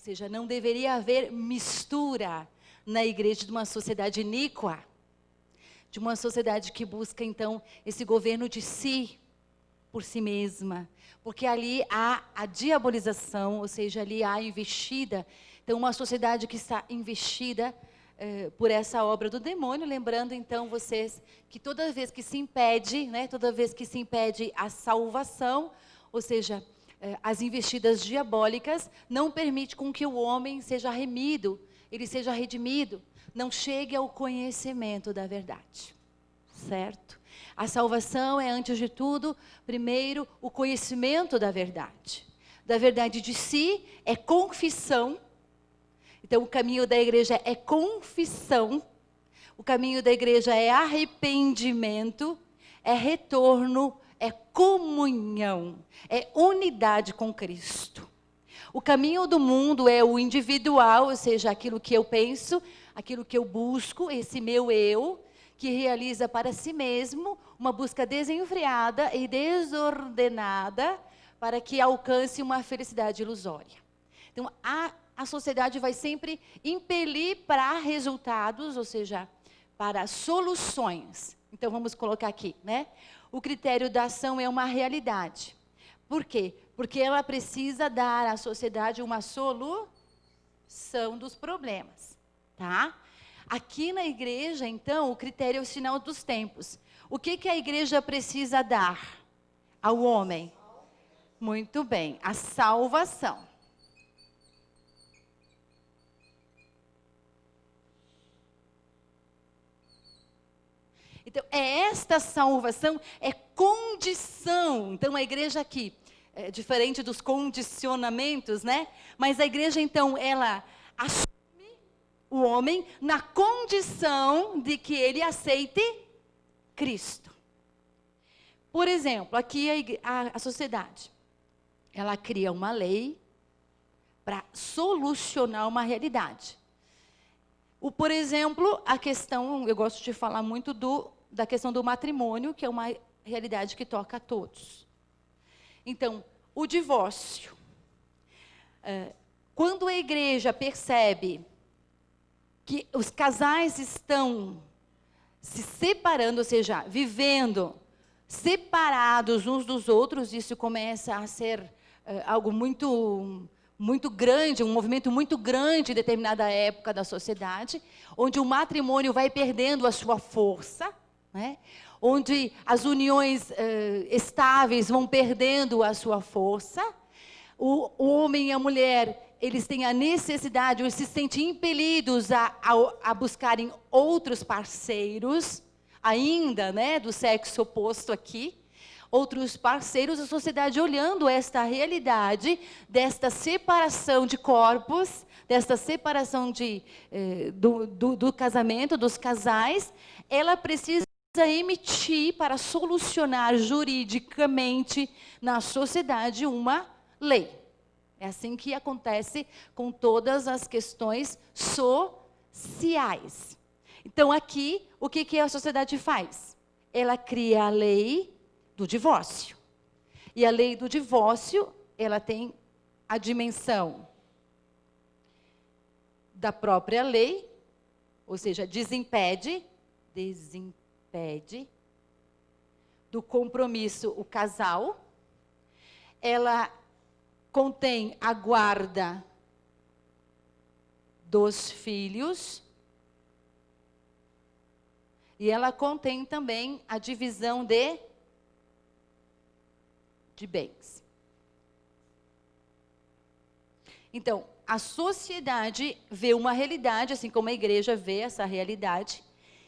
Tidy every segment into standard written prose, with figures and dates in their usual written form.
seja, não deveria haver mistura na igreja de uma sociedade iníqua, de uma sociedade que busca, então, esse governo de si, por si mesma, porque ali há a diabolização, ou seja, ali há a investida. Então, uma sociedade que está investida por essa obra do demônio, lembrando, então, vocês, que toda vez que se impede, né, toda vez que se impede a salvação, ou seja, as investidas diabólicas, não permite com que o homem seja remido, ele seja redimido, não chegue ao conhecimento da verdade, certo? A salvação é, antes de tudo, primeiro, o conhecimento da verdade de si, é confissão. Então, o caminho da igreja é confissão, o caminho da igreja é arrependimento, é retorno, é comunhão, é unidade com Cristo. O caminho do mundo é o individual, ou seja, aquilo que eu penso, aquilo que eu busco, esse meu eu, que realiza para si mesmo uma busca desenfreada e desordenada para que alcance uma felicidade ilusória. Então, a sociedade vai sempre impelir para resultados, ou seja, para soluções. Então, vamos colocar aqui, né? O critério da ação é uma realidade. Por quê? Porque ela precisa dar à sociedade uma solução dos problemas, tá? Aqui na igreja, então, o critério é o sinal dos tempos. O que a igreja precisa dar ao homem? Muito bem, a salvação. Então, esta salvação é condição. Então, a igreja aqui, diferente dos condicionamentos, né? Mas a igreja, então, ela assume o homem na condição de que ele aceite Cristo. Por exemplo, aqui a sociedade, ela cria uma lei para solucionar uma realidade. Por exemplo, a questão, eu gosto de falar muito da questão do matrimônio, que é uma realidade que toca a todos. Então, o divórcio. Quando a igreja percebe que os casais estão se separando, ou seja, vivendo separados uns dos outros, isso começa a ser algo muito grande, um movimento muito grande em determinada época da sociedade, onde o matrimônio vai perdendo a sua força, né? Onde as uniões estáveis vão perdendo a sua força, o homem e a mulher, eles têm a necessidade, eles se sentem impelidos a buscarem outros parceiros, ainda, né, do sexo oposto aqui, outros parceiros, a sociedade olhando esta realidade, desta separação de corpos, desta separação do casamento, dos casais, ela precisa emitir para solucionar juridicamente na sociedade uma lei. É assim que acontece com todas as questões sociais. Então, aqui, o que a sociedade faz? Ela cria a lei do divórcio. E a lei do divórcio, ela tem a dimensão da própria lei, ou seja, desimpede do compromisso o casal. Ela contém a guarda dos filhos. E ela contém também a divisão de bens. Então, a sociedade vê uma realidade, assim como a igreja vê essa realidade,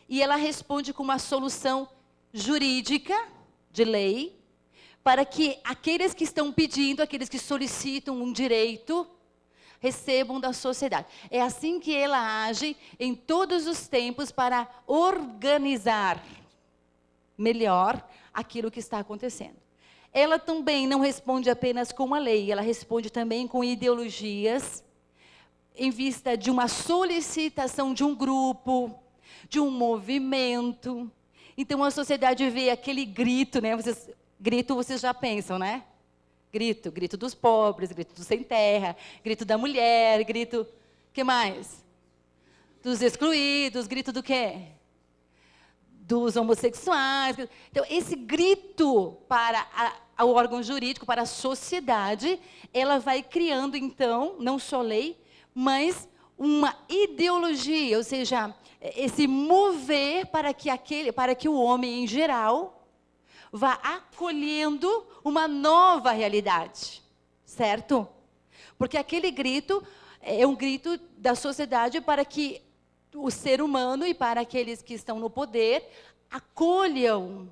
e ela responde com uma solução jurídica, de lei, para que aqueles que estão pedindo, aqueles que solicitam um direito, recebam da sociedade. É assim que ela age em todos os tempos para organizar melhor aquilo que está acontecendo. Ela também não responde apenas com a lei, ela responde também com ideologias, em vista de uma solicitação de um grupo, de um movimento. Então a sociedade vê aquele grito, né? Grito vocês já pensam, né? Grito, grito dos pobres, grito dos sem terra, grito da mulher, grito... que mais? Dos excluídos, grito do quê? Dos homossexuais. Então, esse grito para o órgão jurídico, para a sociedade, ela vai criando, então, não só lei, mas uma ideologia, ou seja, esse mover para que o homem, em geral, vá acolhendo uma nova realidade, certo? Porque aquele grito é um grito da sociedade para que o ser humano e para aqueles que estão no poder acolham,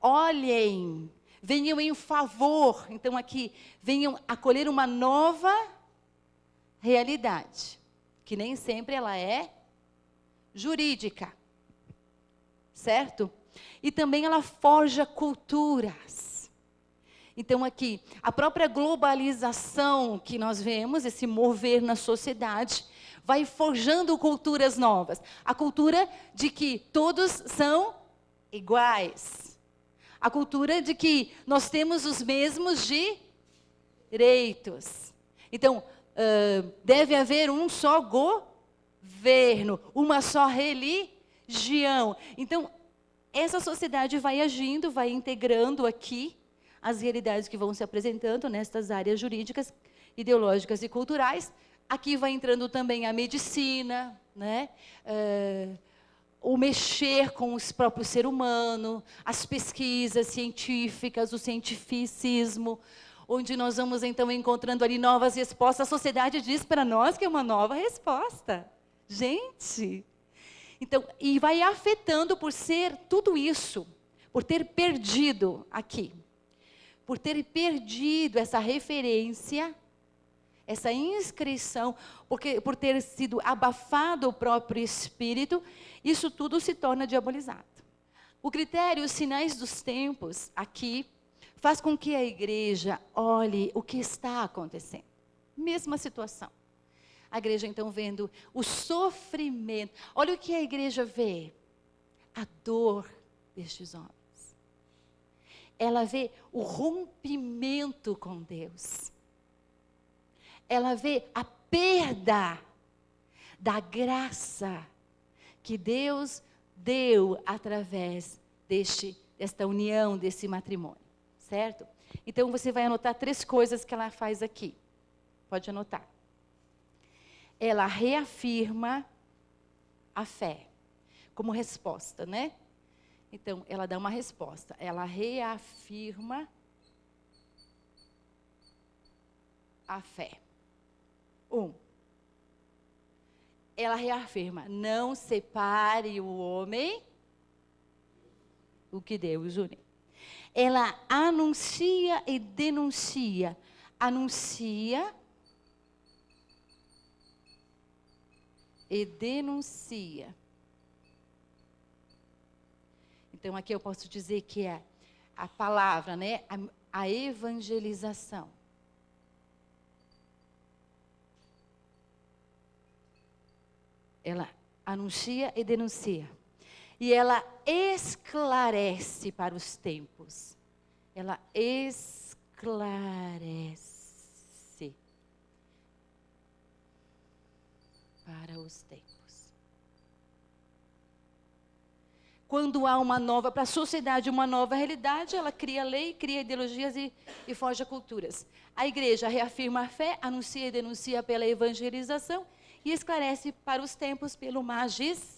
olhem, venham em favor. Então, aqui, venham acolher uma nova realidade, que nem sempre ela é jurídica, certo? E também ela forja culturas. Então, aqui, a própria globalização que nós vemos, esse mover na sociedade, vai forjando culturas novas. A cultura de que todos são iguais. A cultura de que nós temos os mesmos direitos. Então, deve haver um só governo, uma só religião. Então, essa sociedade vai agindo, vai integrando aqui as realidades que vão se apresentando nestas áreas jurídicas, ideológicas e culturais. Aqui vai entrando também a medicina, né? O mexer com o próprio ser humano, as pesquisas científicas, o cientificismo, onde nós vamos então encontrando ali novas respostas. A sociedade diz para nós que é uma nova resposta. Gente! Então, e vai afetando por ser tudo isso, por ter perdido aqui, por ter perdido essa referência, essa inscrição, por ter sido abafado o próprio espírito, isso tudo se torna diabolizado. O critério, os sinais dos tempos, aqui, faz com que a igreja olhe o que está acontecendo. Mesma situação. A igreja, então, vendo o sofrimento. Olha o que a igreja vê. A dor destes homens. Ela vê o rompimento com Deus. Ela vê a perda da graça que Deus deu através desta união, desse matrimônio, certo? Então, você vai anotar 3 coisas que ela faz aqui. Pode anotar. Ela reafirma a fé, como resposta, né? Então, ela dá uma resposta. Ela reafirma a fé. 1. Ela reafirma, não separe o homem o que Deus uniu. Ela anuncia e denuncia. Anuncia e denuncia. Então, aqui eu posso dizer que é a palavra, né? A evangelização. Ela anuncia e denuncia. E ela esclarece para os tempos. Ela esclarece para os tempos. Quando há uma nova, para a sociedade, uma nova realidade, ela cria lei, cria ideologias e forja culturas. A igreja reafirma a fé, anuncia e denuncia pela evangelização e esclarece para os tempos pelo magistério.